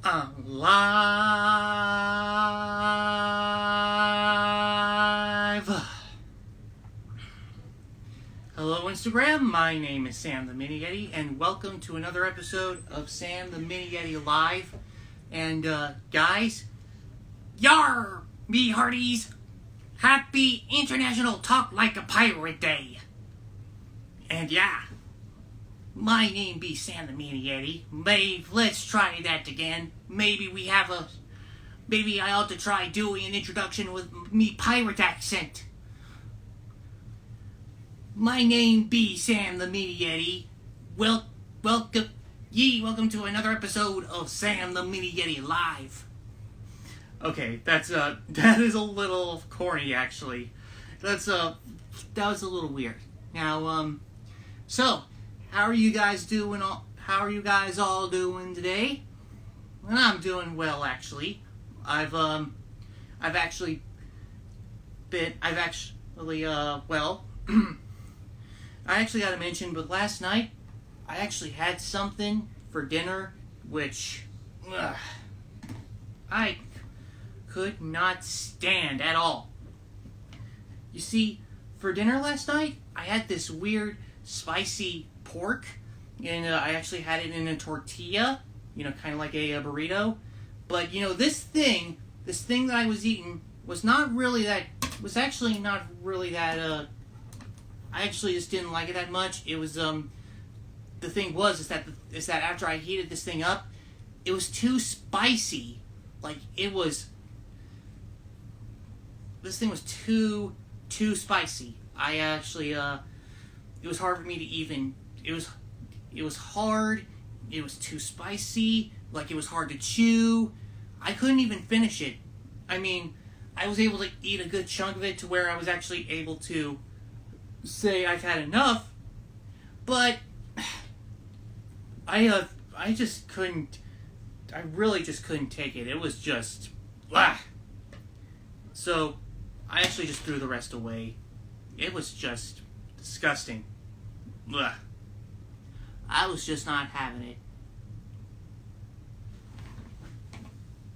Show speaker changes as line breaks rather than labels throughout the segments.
Live. Hello Instagram, my name is Sam the Mini Yeti, and welcome to another episode of Sam the Mini Yeti Live. And guys, yar, me hearties, happy International Talk Like a Pirate Day. And yeah, my name be Sam the Mini Yeti. Let's try that again. Maybe I ought to try doing an introduction with me pirate accent. My name be Sam the Mini Yeti. Welcome to another episode of Sam the Mini Yeti Live. Okay, that is a little corny actually. That was a little weird. Now, so how are you guys doing? How are you guys all doing today? And I'm doing well, actually. I actually got to mention, but last night I actually had something for dinner which I could not stand at all. You see, for dinner last night I had this weird spicy pork, and I actually had it in a tortilla, kind of like a burrito. But this thing that I was eating was actually not really that. I actually just didn't like it that much. It was the thing is that after I heated this thing up, it was too spicy. This thing was too spicy. I actually it was hard for me to even. It was hard. It was too spicy. It was hard to chew. I couldn't even finish it. I mean, I was able to eat a good chunk of it to where I was actually able to say I've had enough. But I just couldn't. I really just couldn't take it. It was just blah. So I actually just threw the rest away. It was just disgusting. Blah. I was just not having it.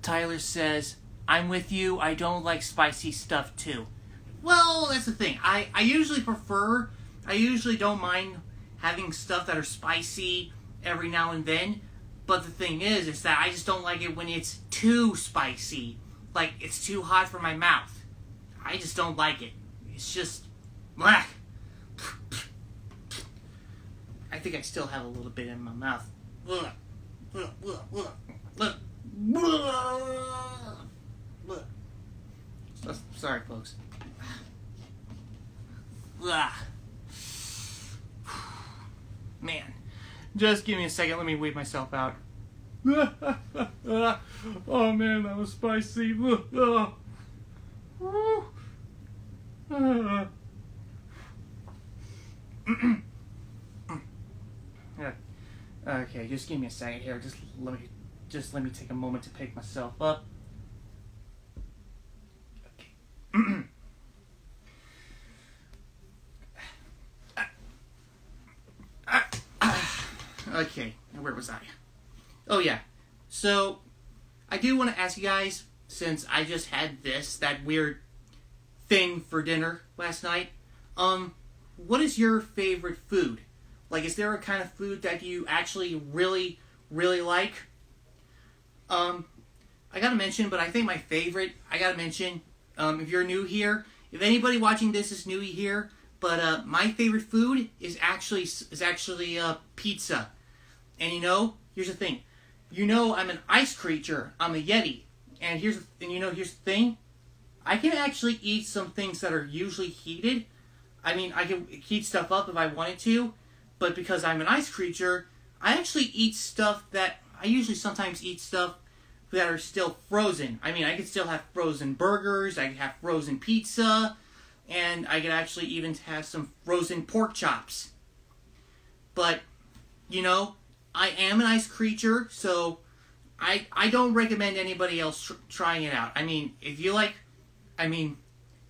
Tyler says, I'm with you. I don't like spicy stuff too. Well, that's the thing. I usually don't mind having stuff that are spicy every now and then. But the thing is that I just don't like it when it's too spicy. It's too hot for my mouth. I just don't like it. It's just, blah. I think I still have a little bit in my mouth. Sorry, folks. Man, just give me a second. Let me weed myself out. Oh man, that was spicy. Okay, just give me a second here. Just let me take a moment to pick myself up. Okay. Okay, now where was I? Oh yeah. So I do want to ask you guys, since I just had that weird thing for dinner last night, what is your favorite food? Is there a kind of food that you actually really, really like? I gotta mention, but I think my favorite, if you're new here, if anybody watching this is new here, but my favorite food is actually pizza. And here's the thing. I'm an ice creature. I'm a Yeti. And here's the thing. I can actually eat some things that are usually heated. I mean, I can heat stuff up if I wanted to. But because I'm an ice creature, I actually eat stuff I usually sometimes eat stuff that are still frozen. I mean, I could still have frozen burgers, I could have frozen pizza, and I could actually even have some frozen pork chops. But, I am an ice creature, so I don't recommend anybody else trying it out. I mean, if you like, because,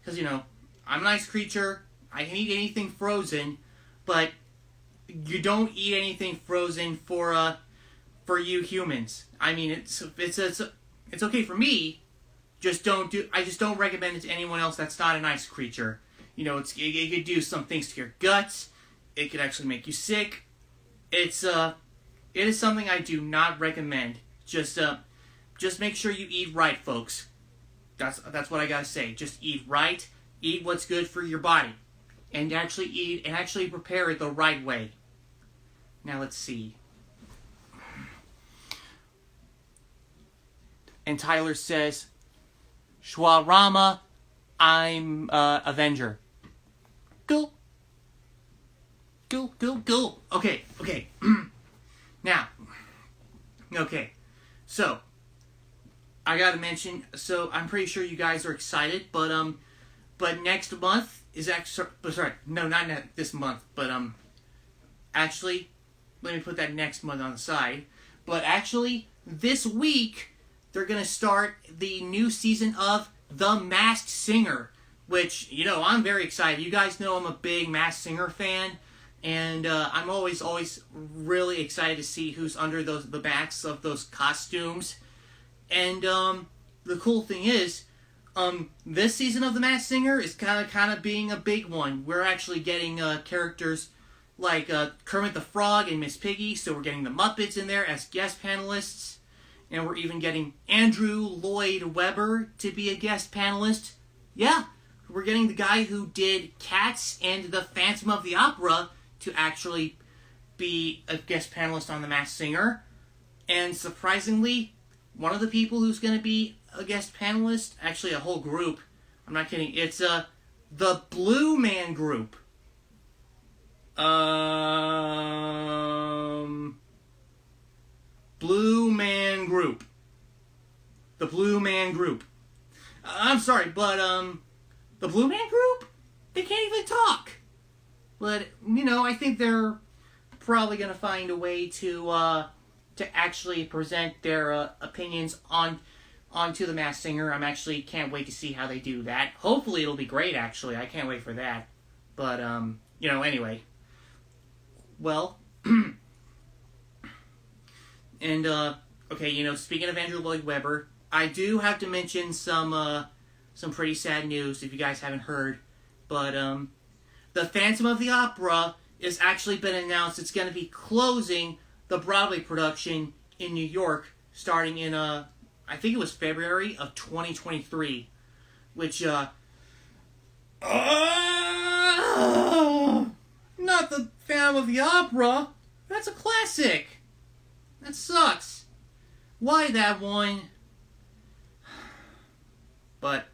I'm an ice creature, I can eat anything frozen, but you don't eat anything frozen for for you humans. I mean, it's okay for me. I just don't recommend it to anyone else that's not an ice creature. You know, it could do some things to your guts. It could actually make you sick. It is something I do not recommend. Just make sure you eat right, folks. That's what I gotta say. Just eat right. Eat what's good for your body, and actually prepare it the right way. Now let's see. And Tyler says, Shwarama, I'm Avenger. Cool. Cool. Okay. Now, okay. So, I gotta mention, so I'm pretty sure you guys are excited, but next month is actually, sorry, no, not this month, but actually, let me put that next month on the side, but actually, this week, they're gonna start the new season of The Masked Singer, which, you know, I'm very excited. You guys know I'm a big Masked Singer fan, and I'm always really excited to see who's under the backs of those costumes. And the cool thing is, this season of The Masked Singer is kind of being a big one. We're actually getting characters like Kermit the Frog and Miss Piggy, so we're getting the Muppets in there as guest panelists. And we're even getting Andrew Lloyd Webber to be a guest panelist. Yeah, we're getting the guy who did Cats and the Phantom of the Opera to actually be a guest panelist on The Masked Singer. And surprisingly, one of the people who's going to be a guest panelist, actually a whole group, I'm not kidding, it's the Blue Man Group. Blue Man Group. The Blue Man Group. I'm sorry, but, the Blue Man Group? They can't even talk. But, you know, I think they're probably going to find a way to actually present their opinions onto The Masked Singer. I'm actually can't wait to see how they do that. Hopefully it'll be great, actually. I can't wait for that. But, you know, anyway. Well, and, okay, you know, speaking of Andrew Lloyd Webber, I do have to mention some pretty sad news if you guys haven't heard. But, the Phantom of the Opera has actually been announced. It's going to be closing the Broadway production in New York starting in, I think it was February of 2023. Which, not the Phantom of the Opera. That's a classic. That sucks. Why that one? But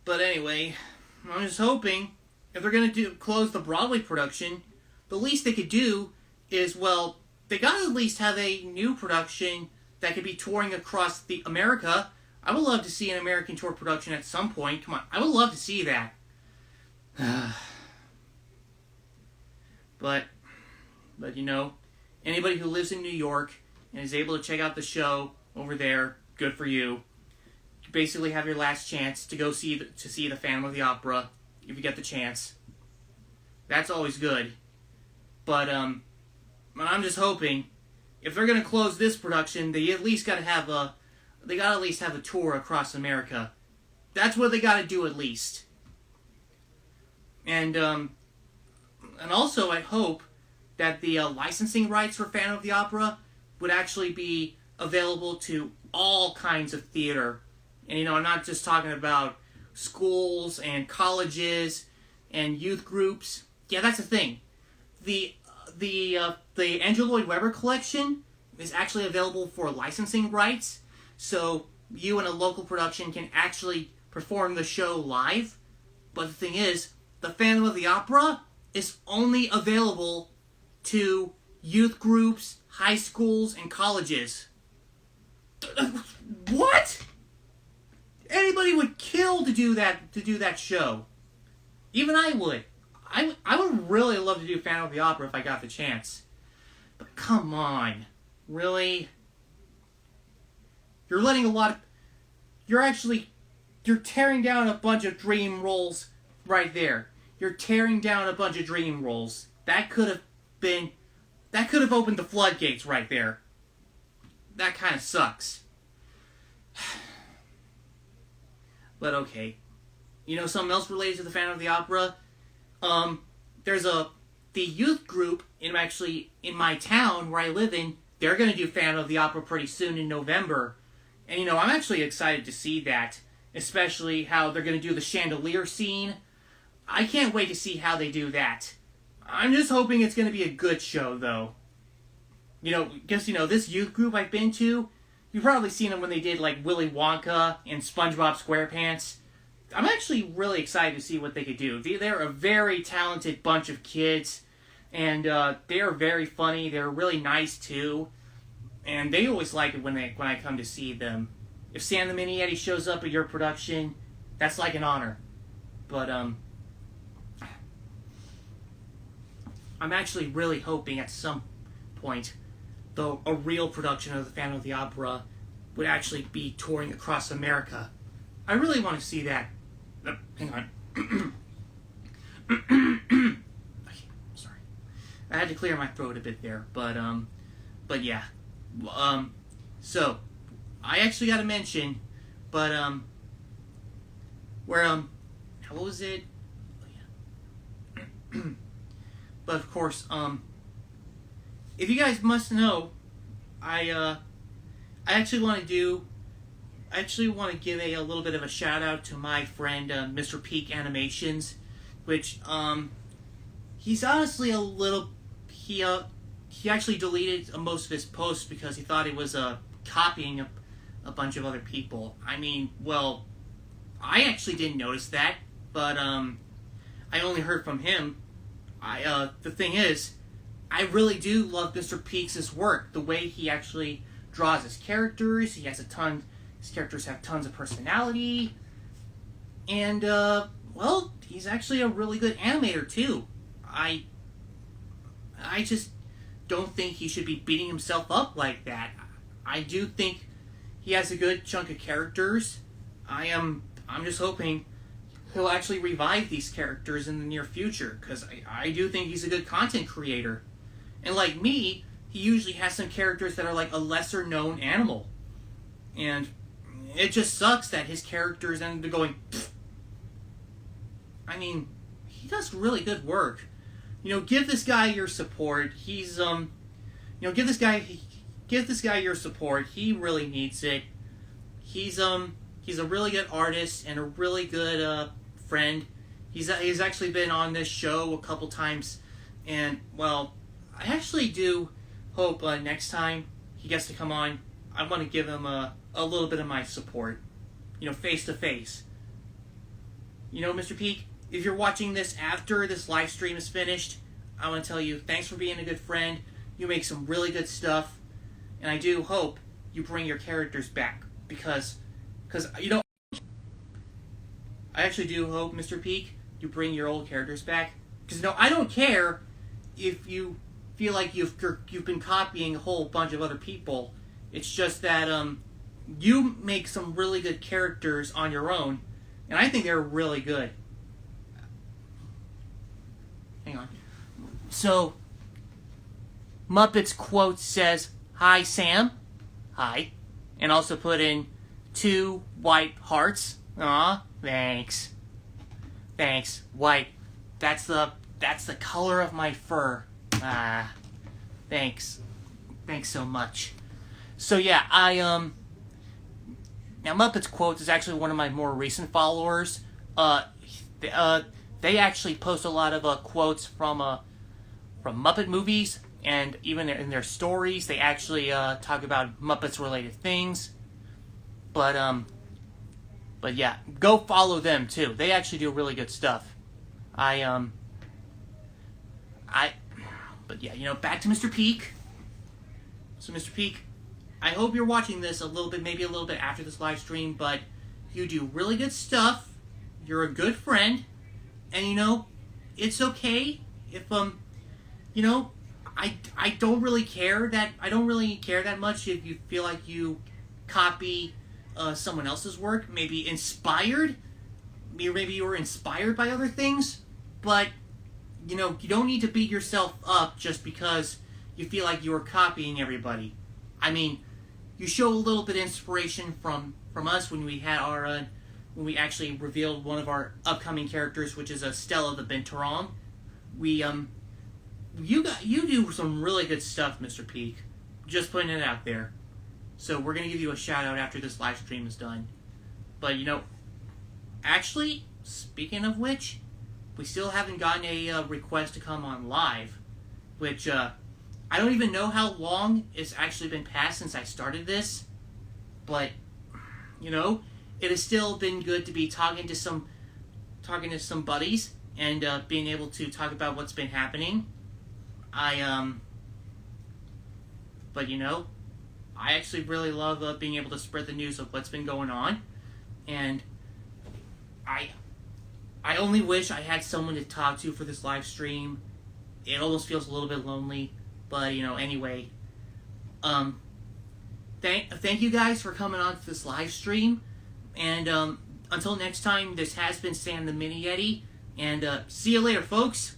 anyway, I'm just hoping if they're going to close the Broadway production, the least they could do is, well, they got to at least have a new production that could be touring across America. I would love to see an American tour production at some point. Come on, I would love to see that. But you know, anybody who lives in New York and is able to check out the show over there, good for you. You basically have your last chance to go see the Phantom of the Opera if you get the chance. That's always good. But I'm just hoping if they're gonna close this production, they at least gotta have a tour across America. That's what they gotta do at least. And also I hope that the licensing rights for Phantom of the Opera would actually be available to all kinds of theater. And, you know, I'm not just talking about schools and colleges and youth groups. Yeah, that's the thing. The Andrew Lloyd Webber collection is actually available for licensing rights. So you and a local production can actually perform the show live. But the thing is, the Phantom of the Opera is only available to youth groups, high schools, and colleges. What? Anybody would kill to do that show. Even I would. I would really love to do Phantom of the Opera if I got the chance. But come on. Really? You're letting you're tearing down a bunch of dream roles right there. You're tearing down a bunch of dream roles. That could have opened the floodgates right there. that kind of sucks. But okay. You know something else related to the Phantom of the Opera? There's the youth group in my town where I live in. They're going to do Phantom of the Opera pretty soon in November. And, you know, I'm actually excited to see that. Especially how they're going to do the chandelier scene. I can't wait to see how they do that. I'm just hoping it's going to be a good show, though. You know, because, you know, this youth group I've been to, you've probably seen them when they did, like, Willy Wonka and SpongeBob SquarePants. I'm actually really excited to see what they could do. They're a very talented bunch of kids, and they are very funny. They're really nice, too. And they always like it when I come to see them. If Sam the Mini Yeti shows up at your production, that's like an honor. But, I'm actually really hoping at some point, though, a real production of the Phantom of the Opera would actually be touring across America. I really want to see that. Hang on. Sorry. I had to clear my throat a bit there, but yeah. So, I actually got to mention, but, how was it? Oh, yeah. But of course, if you guys must know, I actually want to give a little bit of a shout out to my friend, Mr. Peak Animations, which, he's honestly a little, he actually deleted most of his posts because he thought he was, copying a bunch of other people. I mean, well, I actually didn't notice that, but, I only heard from him. The thing is, I really do love Mr. Peaks' work. The way he actually draws his characters, his characters have tons of personality, and, well, he's actually a really good animator, too. I just don't think he should be beating himself up like that. I do think he has a good chunk of characters. I'm just hoping he'll actually revive these characters in the near future, because I do think he's a good content creator. And like me, he usually has some characters that are like a lesser known animal. And it just sucks that his characters end up going, pfft. I mean, he does really good work. You know, give this guy your support. He's, give this guy your support. He really needs it. He's a really good artist and a really good, friend. He's actually been on this show a couple times, and, well, I actually do hope, next time he gets to come on, I want to give him a little bit of my support. You know, face to face. You know, Mr. Peak, if you're watching this after this live stream is finished, I want to tell you, thanks for being a good friend. You make some really good stuff, and I do hope you bring your characters back, because you know, I actually do hope, Mr. Peak, you bring your old characters back, because, no, I don't care if you feel like you've been copying a whole bunch of other people. It's just that, you make some really good characters on your own, and I think they're really good. Hang on. So, Muppets quote says, "Hi, Sam." Hi. And also put in 2 white hearts. Aw, thanks. Thanks. White. That's the color of my fur. Thanks. Thanks so much. So yeah, now Muppets Quotes is actually one of my more recent followers. They actually post a lot of quotes from Muppet movies, and even in their stories, they actually talk about Muppets related things. But yeah, go follow them too. They actually do really good stuff. But yeah, you know, back to Mr. Peak. So Mr. Peak, I hope you're watching this maybe a little bit after this live stream, but you do really good stuff. You're a good friend, and you know, it's okay if you know, I don't really care that much if you feel like you copy someone else's work, maybe you were inspired by other things, but you know, you don't need to beat yourself up just because you feel like you were copying everybody. I mean, you show a little bit of inspiration from us when we had our when we actually revealed one of our upcoming characters, which is Stella the Binturong. We you do some really good stuff, Mr. Peak. Just putting it out there. So we're gonna give you a shout out after this live stream is done. But actually, speaking of which, we still haven't gotten a request to come on live, which I don't even know how long it's actually been past since I started this, but it has still been good to be talking to some buddies and being able to talk about what's been happening. But I actually really love being able to spread the news of what's been going on, and I only wish I had someone to talk to for this live stream. It almost feels a little bit lonely, but anyway. Thank you guys for coming on to this live stream, and until next time, this has been Sam the Mini Yeti, and see you later, folks.